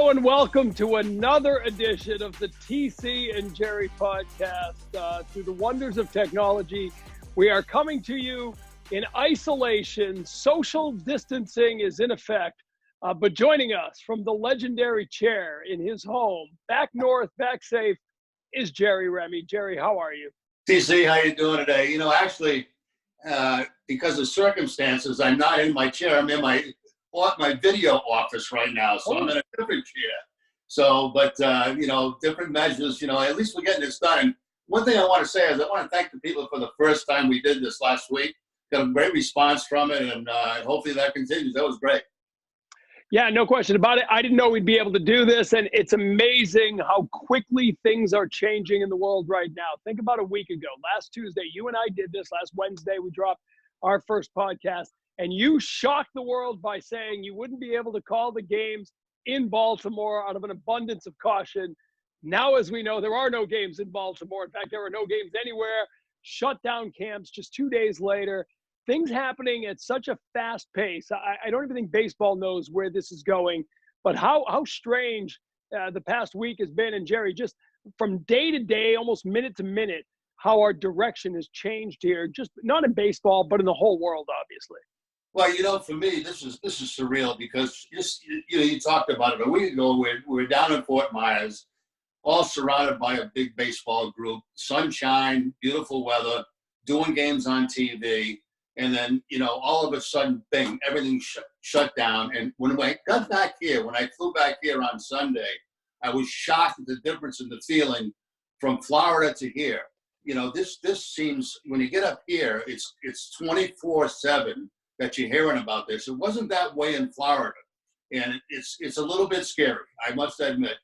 Hello and welcome to another edition of the TC and Jerry podcast. Through the wonders of technology, we are coming to you in isolation. Social distancing is in effect, but joining us from the legendary chair in his home, back north, back safe, is Jerry Remy. Jerry, how are you? TC, how you doing today? Actually, because of circumstances, I'm not in my chair. I'm in my video office right now, so I'm in a different chair. So, but different measures. At least we're getting this done. And one thing I want to say is I want to thank the people for the first time we did this last week. Got a great response from it, and hopefully that continues. That was great. Yeah, no question about it. I didn't know we'd be able to do this, and it's amazing how quickly things are changing in the world right now. Think about a week ago. Last Tuesday, you and I did this. Last Wednesday, we dropped our first podcast, and you shocked the world by saying you wouldn't be able to call the games in Baltimore out of an abundance of caution. Now, as we know, there are no games in Baltimore. In fact, there are no games anywhere. Shut down camps just 2 days later. Things happening at such a fast pace. I don't even think baseball knows where this is going, but how strange the past week has been. And Jerry, just from day to day, almost minute to minute, how our direction has changed here, just not in baseball, but in the whole world, obviously. Well, for me, this is surreal because you talked about it a week ago. We're down in Fort Myers, all surrounded by a big baseball group, sunshine, beautiful weather, doing games on TV. And then, all of a sudden, bang, everything shut down. And when I got back here, when I flew back here on Sunday, I was shocked at the difference in the feeling from Florida to here. This seems, when you get up here, it's 24/7 that you're hearing about this. It wasn't that way in Florida. And it's a little bit scary, I must admit.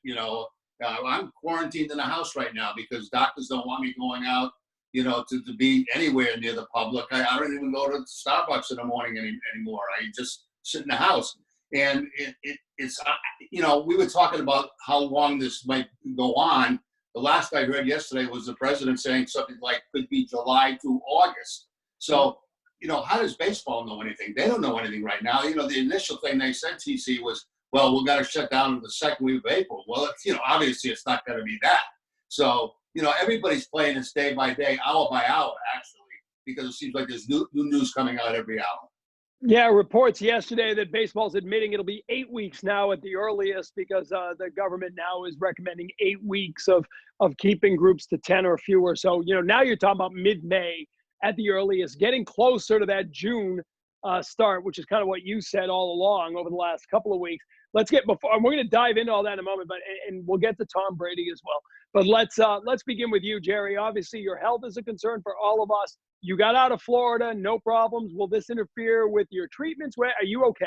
I'm quarantined in the house right now because doctors don't want me going out, to be anywhere near the public. I don't even go to Starbucks in the morning anymore. I just sit in the house. And it's we were talking about how long this might go on. The last I heard yesterday was the president saying something like could be July to August. So, how does baseball know anything? They don't know anything right now. The initial thing they said, TC, was, well, we're going to shut down the second week of April. Well, obviously it's not going to be that. So, everybody's playing this day by day, hour by hour, actually, because it seems like there's new news coming out every hour. Yeah, reports yesterday that baseball's admitting it'll be 8 weeks now at the earliest because the government now is recommending 8 weeks of keeping groups to 10 or fewer. So, now you're talking about mid-May at the earliest, getting closer to that June start, which is kind of what you said all along over the last couple of weeks. Let's get we're going to dive into all that in a moment, and we'll get to Tom Brady as well. But let's begin with you, Jerry. Obviously, your health is a concern for all of us. You got out of Florida, no problems. Will this interfere with your treatments? Are you okay?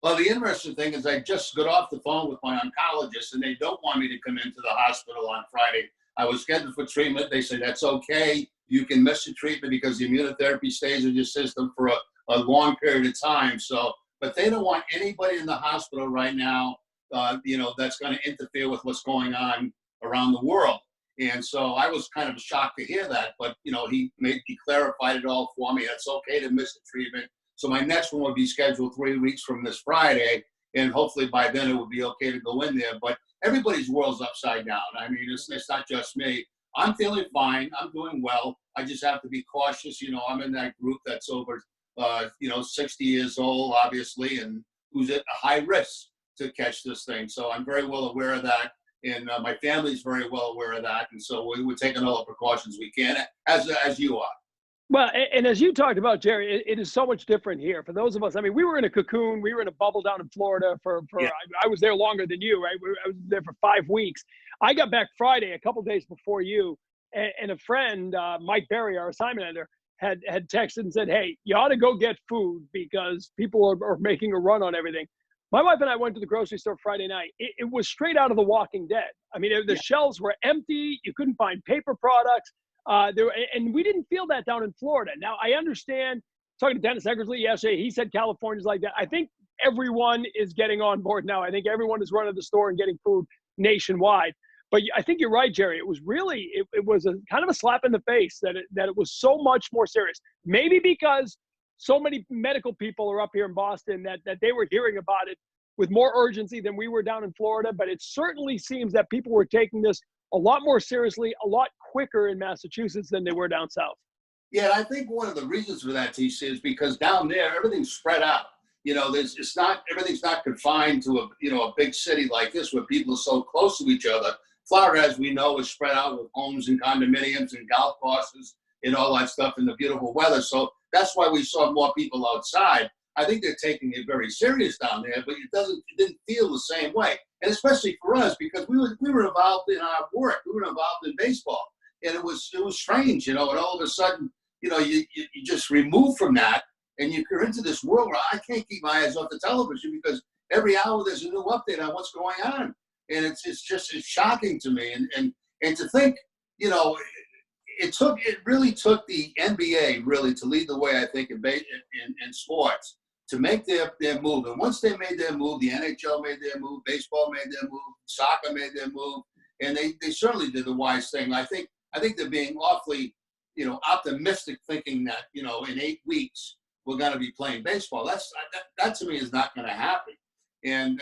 Well, the interesting thing is I just got off the phone with my oncologist, and they don't want me to come into the hospital on Friday. I was scheduled for treatment. They said, that's okay. You can miss the treatment because the immunotherapy stays in your system for a long period of time. So, but they don't want anybody in the hospital right now, that's going to interfere with what's going on around the world. And so I was kind of shocked to hear that, but he clarified it all for me. It's okay to miss the treatment. So my next one will be scheduled 3 weeks from this Friday, and hopefully by then it will be okay to go in there. But everybody's world's upside down. I mean, it's not just me. I'm feeling fine. I'm doing well. I just have to be cautious. I'm in that group that's over, 60 years old, obviously, and who's at a high risk to catch this thing. So I'm very well aware of that. And my family's very well aware of that. And so we're taking all the precautions we can, as you are. Well, and as you talked about, Jerry, it is so much different here. For those of us, I mean, we were in a cocoon. We were in a bubble down in Florida yeah. I was there longer than you, right? I was there for 5 weeks. I got back Friday, a couple of days before you, and a friend, Mike Berry, our assignment editor, had texted and said, hey, you ought to go get food because people are making a run on everything. My wife and I went to the grocery store Friday night. It was straight out of The Walking Dead. I mean, the shelves were empty. You couldn't find paper products. And we didn't feel that down in Florida. Now, I understand, talking to Dennis Eckersley yesterday, he said California's like that. I think everyone is getting on board now. I think everyone is running the store and getting food nationwide. But I think you're right, Jerry. It was really, it was a kind of a slap in the face that it was so much more serious. Maybe because so many medical people are up here in Boston that they were hearing about it with more urgency than we were down in Florida, but it certainly seems that people were taking this a lot more seriously, a lot quicker in Massachusetts than they were down south. Yeah, and I think one of the reasons for that, TC, is because down there everything's spread out. Everything's not confined to a big city like this where people are so close to each other. Florida, as we know, is spread out with homes and condominiums and golf courses and all that stuff and the beautiful weather. So that's why we saw more people outside. I think they're taking it very serious down there, but it didn't feel the same way. And especially for us, because we were involved in our work. We were involved in baseball. And it was strange, and all of a sudden, you just remove from that, and you're into this world where I can't keep my eyes off the television because every hour there's a new update on what's going on. And it's shocking to me. And to think, it really took the NBA really to lead the way, I think, in sports to make their move. And once they made their move, the NHL made their move, baseball made their move, soccer made their move, and they certainly did the wise thing. I think they're being awfully, optimistic, thinking that, in 8 weeks we're going to be playing baseball. That to me is not going to happen. And,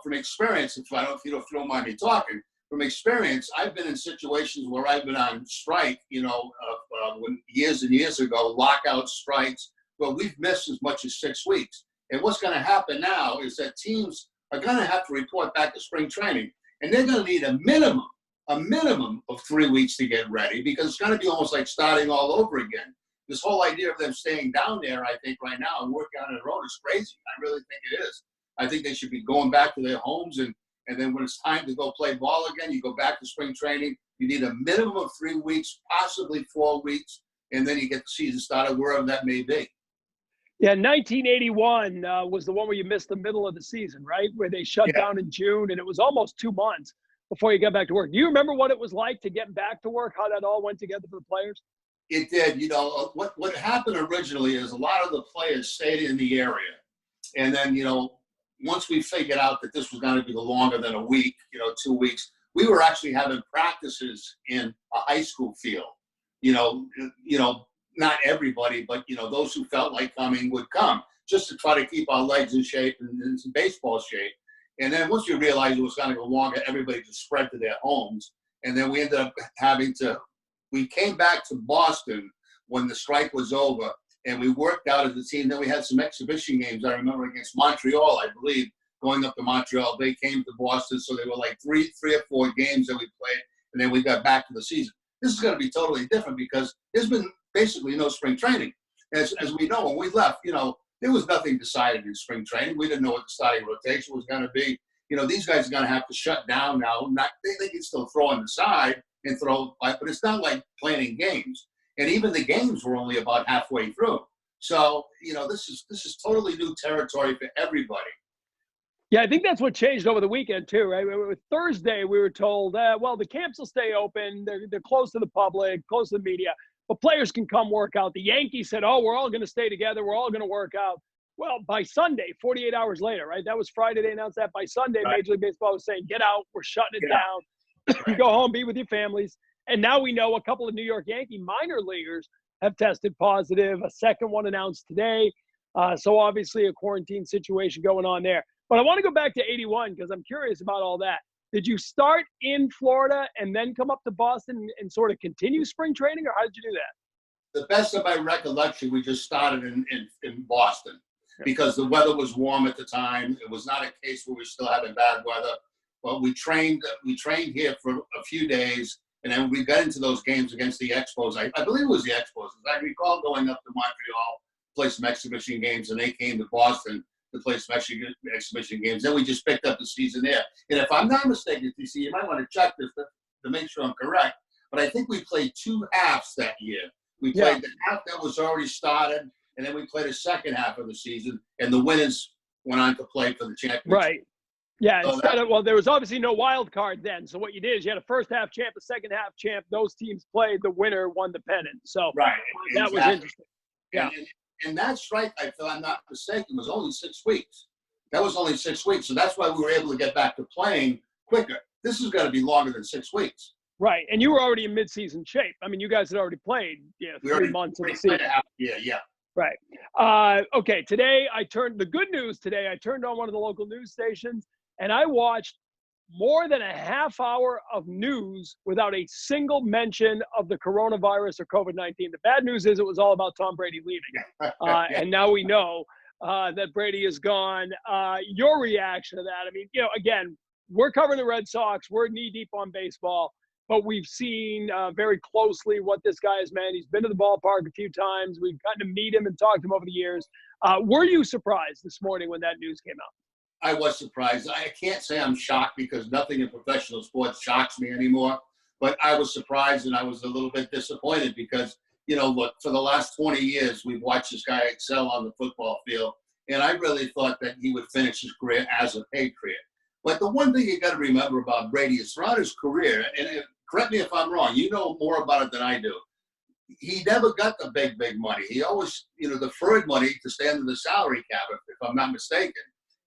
from experience, if you don't mind me talking, from experience, I've been in situations where I've been on strike, when years and years ago, lockout strikes, where we've missed as much as 6 weeks. And what's going to happen now is that teams are going to have to report back to spring training, and they're going to need a minimum of 3 weeks to get ready, because it's going to be almost like starting all over again. This whole idea of them staying down there, I think right now and working on their own is crazy. I really think it is. I think they should be going back to their homes, and then when it's time to go play ball again, you go back to spring training. You need a minimum of 3 weeks, possibly 4 weeks, and then you get the season started wherever that may be. Yeah, 1981 was the one where you missed the middle of the season, right? Where they shut down in June, and it was almost 2 months before you got back to work. Do you remember what it was like to get back to work, how that all went together for the players? It did. What happened originally is a lot of the players stayed in the area. And then, once we figured out that this was going to be longer than a week, 2 weeks, we were actually having practices in a high school field. Not everybody, but, those who felt like coming would come just to try to keep our legs in shape and in some baseball shape. And then once we realized it was going to go longer, everybody just spread to their homes. And then we ended up we came back to Boston when the strike was over, and we worked out as a team. Then we had some exhibition games, I remember, against Montreal, I believe, going up to Montreal. They came to Boston, so they were like three or four games that we played, and then we got back to the season. This is going to be totally different because there's been basically no spring training. As we know, when we left, there was nothing decided in spring training. We didn't know what the starting rotation was going to be. These guys are going to have to shut down now. They can still throw on the side and throw, but it's not like playing games. And even the games were only about halfway through. So, this is totally new territory for everybody. Yeah, I think that's what changed over the weekend too, right? With Thursday, we were told, the camps will stay open. They're closed to the public, closed to the media, but players can come work out. The Yankees said, we're all going to stay together. We're all going to work out. Well, by Sunday, 48 hours later, right? That was Friday. They announced that. By Sunday, right. Major League Baseball was saying, get out. We're shutting it down. Right. Go home, be with your families. And now we know a couple of New York Yankee minor leaguers have tested positive. A second one announced today. So obviously a quarantine situation going on there. But I want to go back to 81 because I'm curious about all that. Did you start in Florida and then come up to Boston and sort of continue spring training, or how did you do that? The best of my recollection, we just started in Boston because the weather was warm at the time. It was not a case where we were still having bad weather. But we trained here for a few days, and then we got into those games against the Expos. I believe it was the Expos. As I recall going up to Montreal, play some exhibition games, and they came to Boston to play some exhibition games. Then we just picked up the season there. And if I'm not mistaken, TC, you might want to check this to make sure I'm correct, but I think we played 2 halves that year. We played the half that was already started, and then we played a second half of the season, and the winners went on to play for the championship. Right. Yeah, so there was obviously no wild card then. So what you did is you had a first half champ, a second half champ. Those teams played. The winner won the pennant. So that was interesting. Yeah. And that strike, if I'm not mistaken, was only 6 weeks. That was only 6 weeks. So that's why we were able to get back to playing quicker. This is going to be longer than 6 weeks. Right. And you were already in midseason shape. I mean, you guys had already played 3 months of the season. Yeah. Right. Okay. Today the good news today, I turned on one of the local news stations and I watched more than a half hour of news without a single mention of the coronavirus or COVID-19. The bad news is it was all about Tom Brady leaving. And now we know that Brady is gone. Your reaction to that? I mean, again, we're covering the Red Sox. We're knee deep on baseball, but we've seen very closely what this guy has meant. He's been to the ballpark a few times. We've gotten to meet him and talk to him over the years. Were you surprised this morning when that news came out? I was surprised. I can't say I'm shocked because nothing in professional sports shocks me anymore. But I was surprised and I was a little bit disappointed because, look, for the last 20 years, we've watched this guy excel on the football field. And I really thought that he would finish his career as a Patriot. But the one thing you got to remember about Brady is throughout his career, and correct me if I'm wrong, you know more about it than I do. He never got the big money. He always, deferred money to stay under the salary cap, if I'm not mistaken.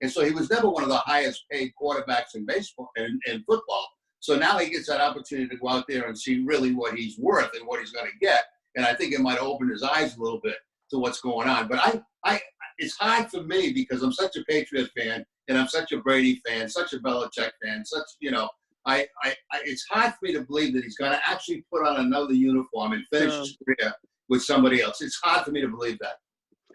And so he was never one of the highest paid quarterbacks in baseball and football. So now he gets that opportunity to go out there and see really what he's worth and what he's going to get. And I think it might have opened his eyes a little bit to what's going on. But it's hard for me because I'm such a Patriot fan and I'm such a Brady fan, such a Belichick fan, it's hard for me to believe that he's going to actually put on another uniform and finish his career with somebody else. It's hard for me to believe that.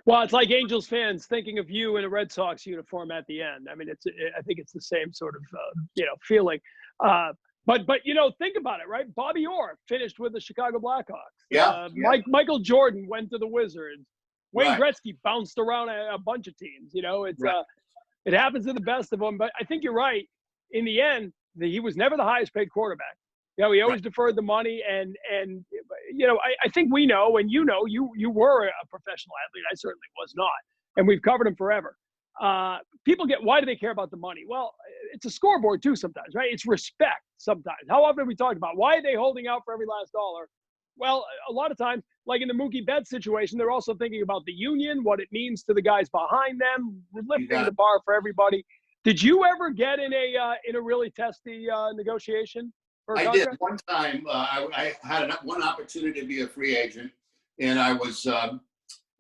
Well, it's like Angels fans thinking of you in a Red Sox uniform at the end. I mean, I think it's the same sort of, feeling. But think about it, right? Bobby Orr finished with the Chicago Blackhawks. Yeah. Michael Jordan went to the Wizards. Wayne Right. Gretzky bounced around a bunch of teams. It happens to the best of them. But I think you're right. In the end, he was never the highest paid quarterback. He always deferred the money, and I think we know, and you were a professional athlete. I certainly was not, and we've covered him forever. People why do they care about the money? Well, it's a scoreboard too sometimes, right? It's respect sometimes. How often have we talked about why are they holding out for every last dollar? Well, a lot of times, like in the Mookie Betts situation, they're also thinking about the union, what it means to the guys behind them, lifting the bar for everybody. Did you ever get in a really testy negotiation? I did one time. I had one opportunity to be a free agent, and I was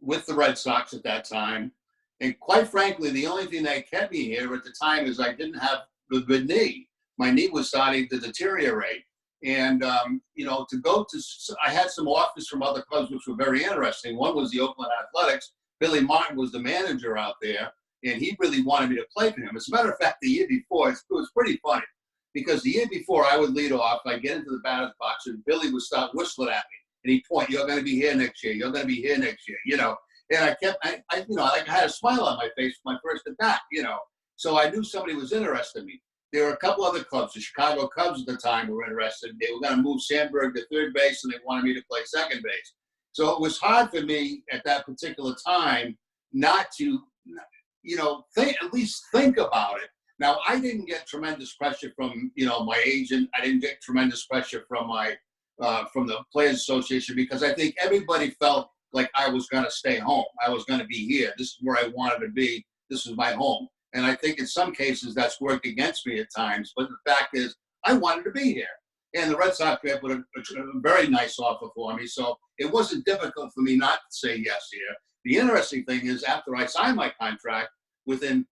with the Red Sox at that time. And quite frankly, the only thing that kept me here at the time is I didn't have a good knee. My knee was starting to deteriorate, and I had some offers from other clubs which were very interesting. One was the Oakland Athletics. Billy Martin was the manager out there, and he really wanted me to play for him. As a matter of fact, the year before, it was pretty funny. Because the year before, I would lead off, I'd get into the batter's box, and Billy would start whistling at me. And he'd point, "You're going to be here next year. You're going to be here next year." And I had a smile on my face for my first at bat, So I knew somebody was interested in me. There were a couple other clubs. The Chicago Cubs at the time were interested. They were going to move Sandberg to third base, and they wanted me to play second base. So it was hard for me at that particular time not to, at least think about it. Now, I didn't get tremendous pressure from, my agent. I didn't get tremendous pressure from from the Players Association because I think everybody felt like I was going to stay home. I was going to be here. This is where I wanted to be. This was my home. And I think in some cases that's worked against me at times. But the fact is, I wanted to be here. And the Red Sox put a very nice offer for me. So it wasn't difficult for me not to say yes here. The interesting thing is after I signed my contract, within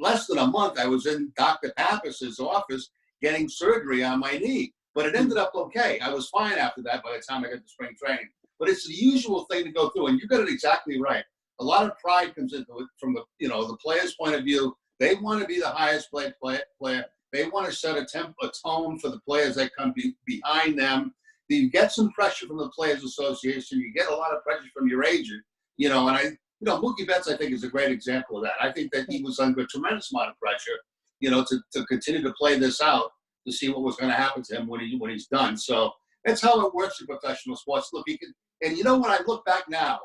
less than a month, I was in Dr. Pappas's office getting surgery on my knee. But it ended up okay. I was fine after that by the time I got to spring training. But it's the usual thing to go through. And you got it exactly right. A lot of pride comes into it from the player's point of view. They want to be the highest paid player. They want to set a tone for the players that come behind them. You get some pressure from the Players Association. You get a lot of pressure from your agent. Mookie Betts, I think, is a great example of that. I think that he was under a tremendous amount of pressure, to continue to play this out to see what was going to happen to him when he's done. So that's how it works in professional sports. Look, when I look back now,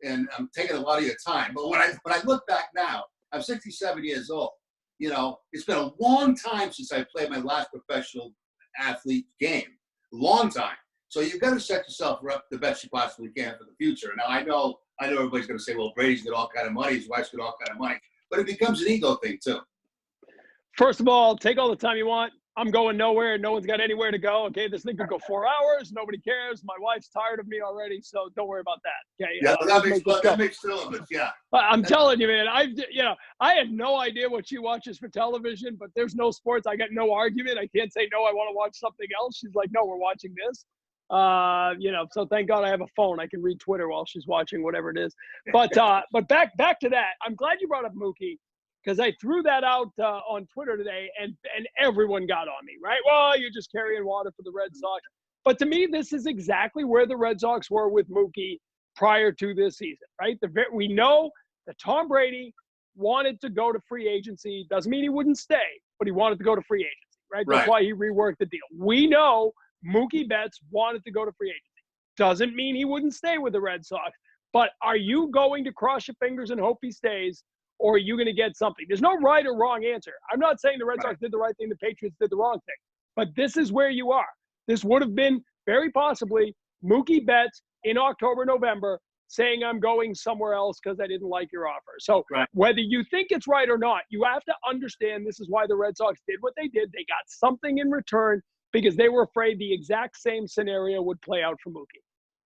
and I'm taking a lot of your time, but when I look back now, I'm 67 years old. It's been a long time since I played my last professional athlete game. Long time. So you've got to set yourself up the best you possibly can for the future. Now, I know everybody's going to say, well, Brady's got all kind of money. His wife's got all kind of money. But it becomes an ego thing, too. First of all, take all the time you want. I'm going nowhere. No one's got anywhere to go. Okay, this thing could go 4 hours. Nobody cares. My wife's tired of me already, so don't worry about that. Okay. Yeah, that makes two of us. Yeah. I'm telling you, man. I had no idea what she watches for television, but there's no sports. I got no argument. I can't say no. I want to watch something else. She's like, no, we're watching this. So thank God I have a phone. I can read Twitter while she's watching whatever it is. But back to that. I'm glad you brought up Mookie, because I threw that out on Twitter today, and everyone got on me, right? Well, you're just carrying water for the Red Sox. But to me, this is exactly where the Red Sox were with Mookie prior to this season, right? We know that Tom Brady wanted to go to free agency. Doesn't mean he wouldn't stay, but he wanted to go to free agency, right? That's why he reworked the deal. We know Mookie Betts wanted to go to free agency. Doesn't mean he wouldn't stay with the Red Sox. But are you going to cross your fingers and hope he stays, or are you going to get something? There's no right or wrong answer. I'm not saying the Red Sox did the right thing, the Patriots did the wrong thing. But this is where you are. This would have been very possibly Mookie Betts in October, November, saying I'm going somewhere else because I didn't like your offer. So whether you think it's right or not, you have to understand this is why the Red Sox did what they did. They got something in return because they were afraid the exact same scenario would play out for Mookie.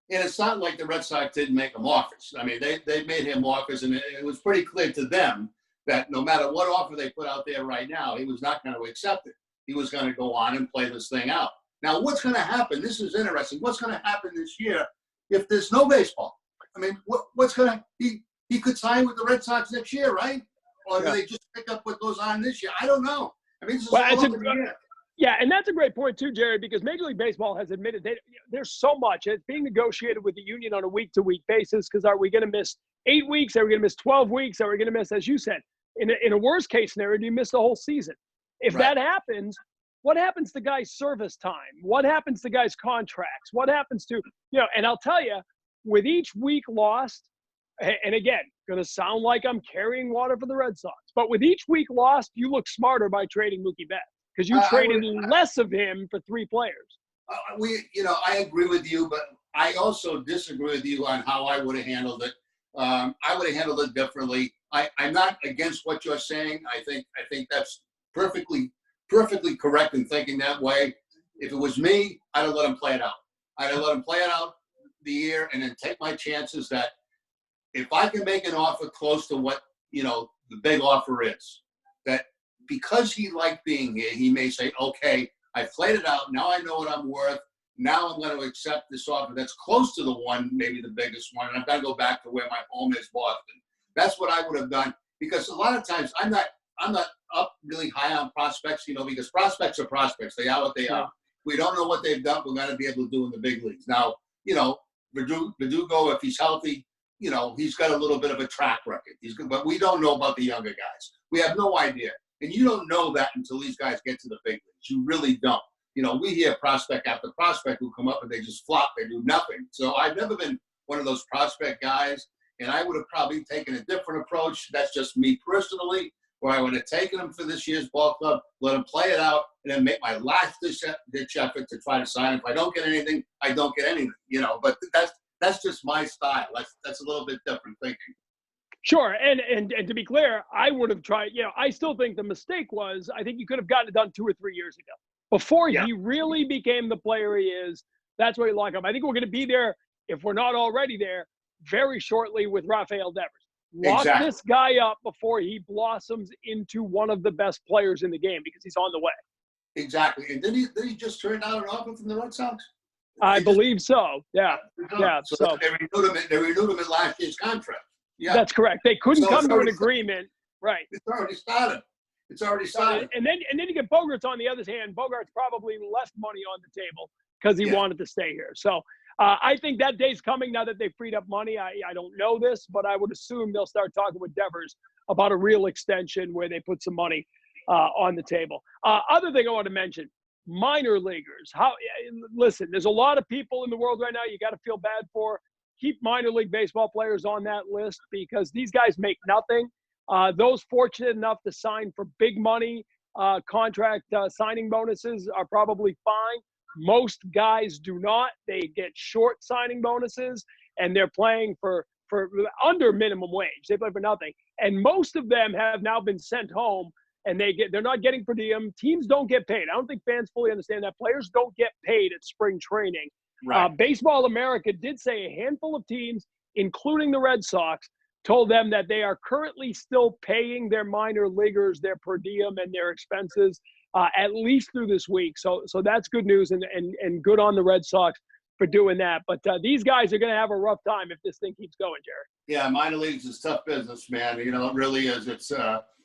And it's not like the Red Sox didn't make him offers. I mean, they made him offers, and it was pretty clear to them that no matter what offer they put out there right now, he was not going to accept it. He was going to go on and play this thing out. Now, what's going to happen? This is interesting. What's going to happen this year if there's no baseball? I mean, what's going to – he could sign with the Red Sox next year, right? Or do they just pick up what goes on this year? I don't know. I mean, this is all up in the air. Yeah, and that's a great point too, Jerry, because Major League Baseball has admitted there's so much. It's being negotiated with the union on a week-to-week basis because are we going to miss 8 weeks? Are we going to miss 12 weeks? Are we going to miss, as you said, in a worst-case scenario, do you miss the whole season? If that happens, what happens to guys' service time? What happens to guys' contracts? What happens to, and I'll tell you, with each week lost, and again, going to sound like I'm carrying water for the Red Sox, but with each week lost, you look smarter by trading Mookie Betts. Because you traded less of him for 3 players. I agree with you, but I also disagree with you on how I would have handled it. I would have handled it differently. I'm not against what you're saying. I think that's perfectly correct in thinking that way. If it was me, I'd have let him play it out. I'd have let him play it out the year and then take my chances that if I can make an offer close to what, the big offer is, that because he liked being here, he may say, okay, I played it out. Now I know what I'm worth. Now I'm going to accept this offer that's close to the one, maybe the biggest one, and I'm going to go back to where my home is, Boston. That's what I would have done, because a lot of times I'm not up really high on prospects, because prospects are prospects. They are what they are. We don't know what they've done. We're going to be able to do in the big leagues. Now, Verdugo, if he's healthy, he's got a little bit of a track record. He's good, but we don't know about the younger guys. We have no idea. And you don't know that until these guys get to the big leagues. You really don't. We hear prospect after prospect who come up and they just flop. They do nothing. So I've never been one of those prospect guys, and I would have probably taken a different approach. That's just me personally, where I would have taken him for this year's ball club, let him play it out, and then make my last-ditch effort to try to sign him. If I don't get anything, I don't get anything. But that's just my style. That's a little bit different thinking. Sure. And to be clear, I would have tried, I still think the mistake was, I think you could have gotten it done 2 or 3 years ago. Before he really became the player he is, that's where you lock up. I think we're going to be there, if we're not already there, very shortly with Rafael Devers. Lock this guy up before he blossoms into one of the best players in the game, because he's on the way. Exactly. And did he just turn down an offer from the Red Sox? I believe so. Yeah. Yeah. So they renewed him in last year's contract. Yeah, that's correct. They couldn't come to an agreement. Right. It's already started. And then you get Bogaerts on the other hand. Bogaerts probably left money on the table because he wanted to stay here. So I think that day's coming now that they freed up money. I don't know this, but I would assume they'll start talking with Devers about a real extension where they put some money on the table. Other thing I want to mention, minor leaguers. Listen, there's a lot of people in the world right now you got to feel bad for. Keep minor league baseball players on that list, because these guys make nothing. Those fortunate enough to sign for big money contract signing bonuses are probably fine. Most guys do not. They get short signing bonuses, and they're playing for under minimum wage. They play for nothing. And most of them have now been sent home and they're not getting per diem. Teams don't get paid. I don't think fans fully understand that. Players don't get paid at spring training. Right. Baseball America did say a handful of teams, including the Red Sox, told them that they are currently still paying their minor leaguers their per diem and their expenses at least through this week. So that's good news, and good on the Red Sox for doing that. But these guys are going to have a rough time if this thing keeps going, Jerry. Yeah, minor leagues is tough business, man. You know, it really is. It's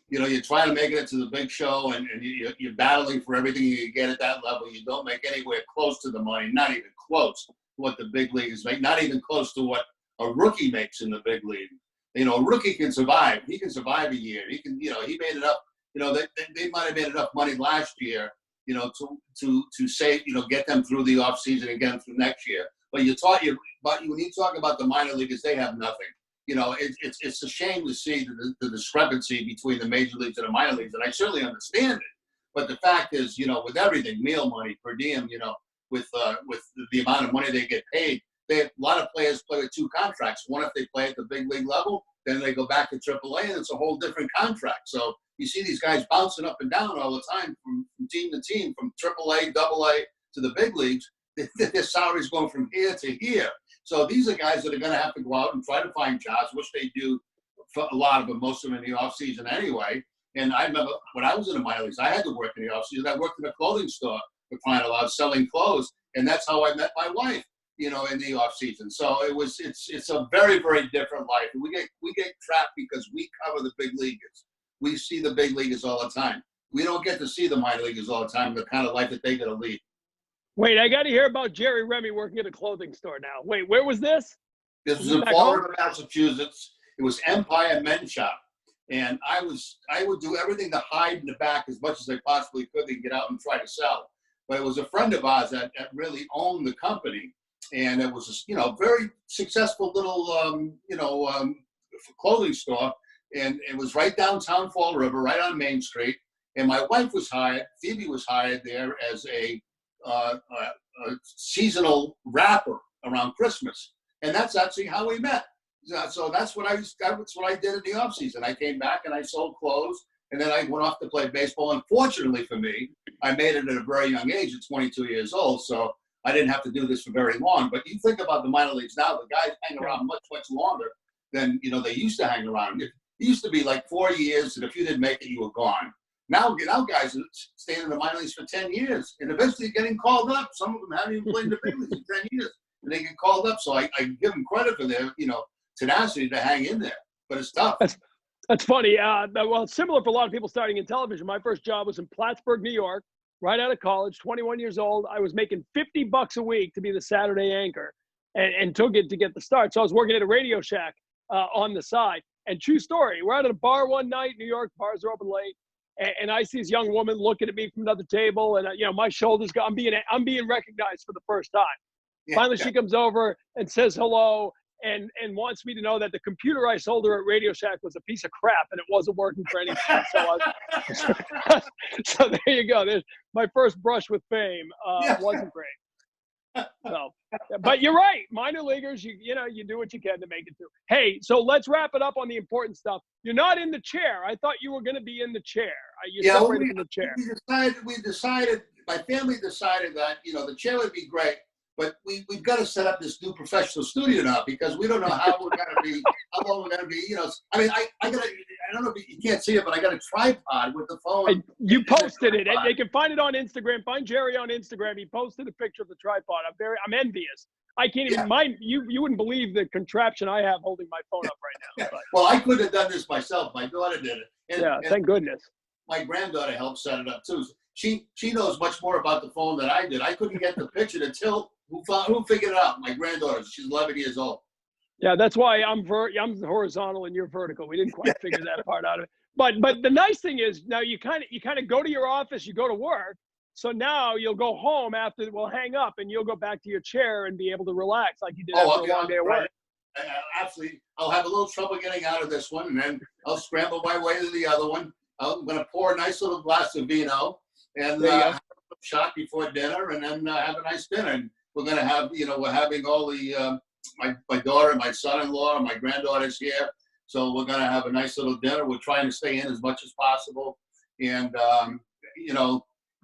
you're trying to make it to the big show, and you're battling for everything you get at that level. You don't make anywhere close to the money, not even close to what the big leagues make, not even close to what a rookie makes in the big league. You know, a rookie can survive. He can survive a year. He can, he made it up. You know, they might have made enough money last year, to save, get them through the off season and get them through next year. But when you talk about the minor leaguers, they have nothing. You know, it's a shame to see the discrepancy between the major leagues and the minor leagues, and I certainly understand it. But the fact is, with everything, meal money, per diem, with the amount of money they get paid, a lot of players play with two contracts. One if they play at the big league level, then they go back to AAA, and it's a whole different contract. So you see these guys bouncing up and down all the time from team to team, from AAA, AA to the big leagues. Their salaries going from here to here. So these are guys that are going to have to go out and try to find jobs, which they do for a lot of them, most of them in the off season anyway. And I remember when I was in the minor leagues, I had to work in the off season. I worked in a clothing store for crying out loud, selling clothes, and that's how I met my wife, in the off season. So it's a very, very different life. We get trapped because we cover the big leaguers. We see the big leaguers all the time. We don't get to see the minor leaguers all the time, the kind of life that they got to lead. Wait, I got to hear about Jerry Remy working at a clothing store now. Wait, where was this? This was in Fall River, Massachusetts. It was Empire Men's Shop. And I would do everything to hide in the back as much as I possibly could to get out and try to sell. But it was a friend of ours that really owned the company. And it was a very successful little, clothing store. And it was right downtown Fall River, right on Main Street. And my wife was hired, Phoebe was hired there as a seasonal wrapper around Christmas. And that's actually how we met. So that's what I did in the off season. I came back and I sold clothes, and then I went off to play baseball. And fortunately for me, I made it at a very young age, at 22 years old. So I didn't have to do this for very long. But you think about the minor leagues now, the guys hang around much, much longer than, they used to hang around. It used to be like 4 years, and if you didn't make it, you were gone. Now guys are staying in the minor leagues for 10 years and eventually getting called up. Some of them haven't even played in the big leagues in 10 years, and they get called up. So I give them credit for their, tenacity to hang in there. But it's tough. That's funny. Well, it's similar for a lot of people starting in television. My first job was in Plattsburgh, New York, right out of college, 21 years old. I was making $50 a week to be the Saturday anchor and took it to get the start. So I was working at a Radio Shack on the side. And true story, we're out at a bar one night, New York, bars are open late. And I see this young woman looking at me from another table, and my shoulders go. I'm being recognized for the first time. Yeah, Finally, she comes over and says hello, and wants me to know that the computer I sold her at Radio Shack was a piece of crap, and it wasn't working for anything. So there you go. There's my first brush with fame. Wasn't great. So, but you're right. Minor leaguers, you do what you can to make it through. Hey, so let's wrap it up on the important stuff. You're not in the chair. I thought you were going to be in the chair. Separated from the chair. We decided. My family decided that the chair would be great, but we've got to set up this new professional studio now because we don't know how we're going to be, how long we're going to be. I don't know if you can't see it, but I got a tripod with the phone. You posted it. They can find it on Instagram. Find Jerry on Instagram. He posted a picture of the tripod. I'm envious. I can't even mind. You wouldn't believe the contraption I have holding my phone up right now. But. Well, I couldn't have done this myself. My daughter did it. And thank goodness. My granddaughter helped set it up too. She knows much more about the phone than I did. I couldn't get the picture until who figured it out. My granddaughter. She's 11 years old. Yeah, that's why I'm horizontal and you're vertical. We didn't quite figure that part out of it. But the nice thing is now you kind of go to your office, you go to work. So now you'll go home after we'll hang up and you'll go back to your chair and be able to relax like you did after a long day of work. Absolutely. I'll have a little trouble getting out of this one, and then I'll scramble my way to the other one. I'm going to pour a nice little glass of vino and have a shot before dinner, and then have a nice dinner. And we're going to have, we're having all the my daughter, my son-in-law, and my granddaughter's here. So we're going to have a nice little dinner. We're trying to stay in as much as possible. And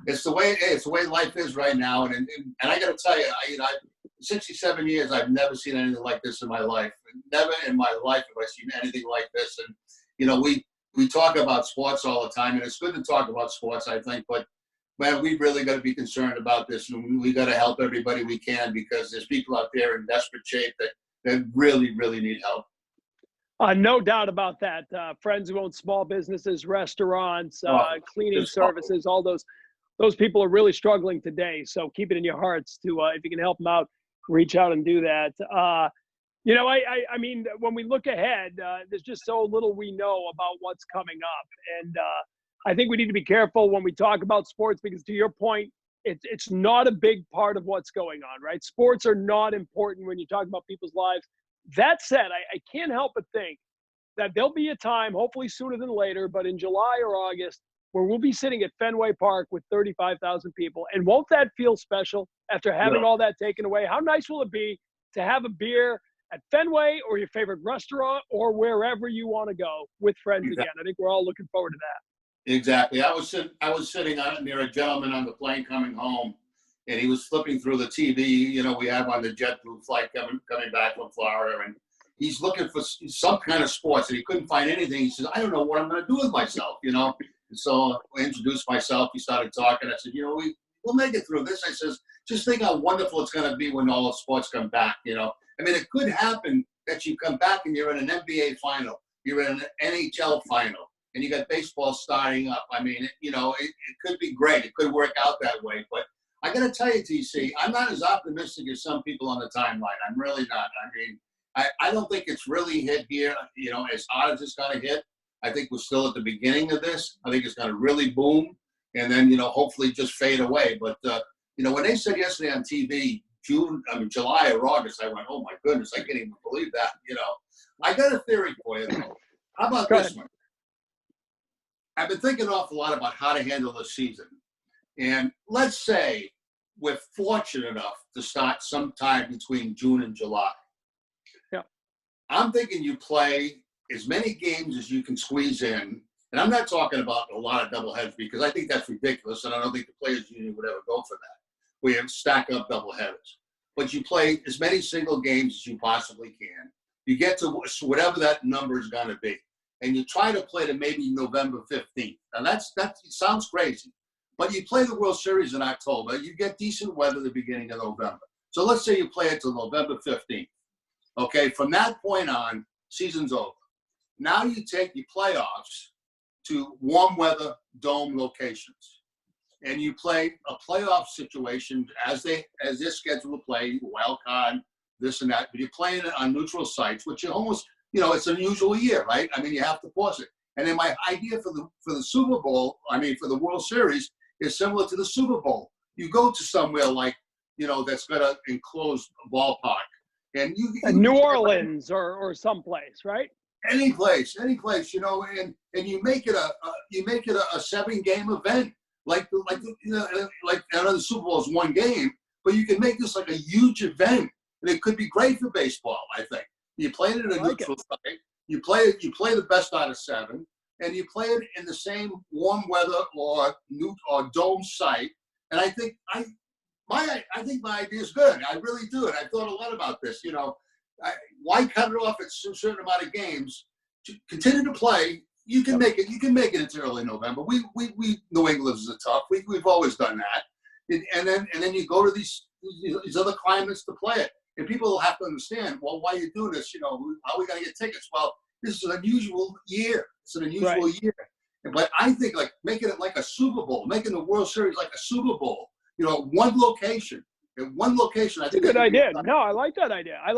it's the way life is right now. And I got to tell you, 67 years, I've never seen anything like this in my life. Never in my life have I seen anything like this. And we talk about sports all the time, and it's good to talk about sports, I think, but man, we really got to be concerned about this, and we got to help everybody we can, because there's people out there in desperate shape that really, really need help. No doubt about that. Friends who own small businesses, restaurants, cleaning services, all those people are really struggling today. So keep it in your hearts to, if you can help them out, reach out and do that. I mean, when we look ahead, there's just so little we know about what's coming up. And I think we need to be careful when we talk about sports, because to your point, it's not a big part of what's going on, right? Sports are not important when you talk about people's lives. That said, I can't help but think that there'll be a time, hopefully sooner than later, but in July or August, where we'll be sitting at Fenway Park with 35,000 people. And won't that feel special after having all that taken away? How nice will it be to have a beer at Fenway or your favorite restaurant or wherever you want to go with friends again? I think we're all looking forward to that. Exactly. I was sitting near a gentleman on the plane coming home, and he was flipping through the TV, we have on the JetBlue flight coming back from Florida, and he's looking for some kind of sports, and he couldn't find anything. He says, I don't know what I'm going to do with myself, And so I introduced myself. He started talking. I said, we'll make it through this. I says, just think how wonderful it's going to be when all the sports come back, I mean, it could happen that you come back and you're in an NBA final, you're in an NHL final, and you got baseball starting up. I mean, it could be great. It could work out that way, but I got to tell you, TC, I'm not as optimistic as some people on the timeline. I'm really not. I mean, I don't think it's really hit here, as hard as it's going to hit. I think we're still at the beginning of this. I think it's going to really boom and then, hopefully just fade away. But, when they said yesterday on TV, July or August, I went, oh, my goodness, I can't even believe that. I got a theory for you, though. How about this one? I've been thinking an awful lot about how to handle the season. And let's say we're fortunate enough to start sometime between June and July. Yeah. I'm thinking you play as many games as you can squeeze in. And I'm not talking about a lot of doubleheaders, because I think that's ridiculous, and I don't think the Players Union would ever go for that. We have stack up doubleheaders. But you play as many single games as you possibly can. You get to whatever that number is going to be. And you try to play to maybe November 15th. And that sounds crazy. But you play the World Series in October. You get decent weather at the beginning of November. So let's say you play it till November 15th. Okay, from that point on, season's over. Now you take your playoffs to warm weather dome locations. And you play a playoff situation as they're scheduled to play, wild card, this and that. But you're playing it on neutral sites, which are almost, it's an unusual year, right? I mean, you have to pause it. And then my idea for the Super Bowl, for the World Series, is similar to the Super Bowl. You go to somewhere like, that's got an enclosed ballpark. And New Orleans or someplace, right? Any place, and you make it a 7-game event. Like I know the Super Bowl is 1 game, but you can make this like a huge event, and it could be great for baseball. I think you play it in a neutral site. You play the best out of 7, and you play it in the same warm weather or dome site. And I think my idea is good. I really do, and I thought a lot about this. Why cut it off at a certain amount of games? Continue to play. You can make it. You can make it into early November. We New Englanders are tough. We've always done that. And then you go to these other climates to play it. And people will have to understand, well, why are you doing this? How are we going to get tickets? Well, this is an unusual year. It's an unusual year. But I think making it like a Super Bowl, making the World Series like a Super Bowl. One location. In one location, I think it's a good idea. No, I like that idea. And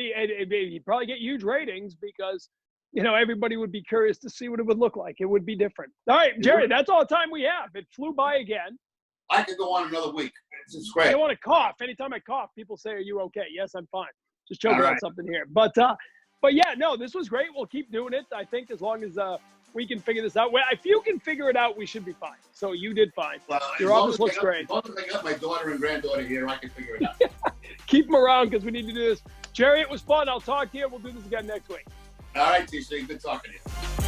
you'd probably get huge ratings because, everybody would be curious to see what it would look like. It would be different. All right, Jerry, that's all the time we have. It flew by again. I could go on another week. It's great. I don't want to cough. Anytime I cough, people say, are you okay? Yes, I'm fine. Just choking on something here. But yeah, no, this was great. We'll keep doing it. I think as long as we can figure this out. Well, if you can figure it out, we should be fine. So you did fine. Well, your office looks great. As long as I got my daughter and granddaughter here, I can figure it out. Keep them around because we need to do this. Jerry, it was fun. I'll talk to you. We'll do this again next week. All right, TC. Good talking to you.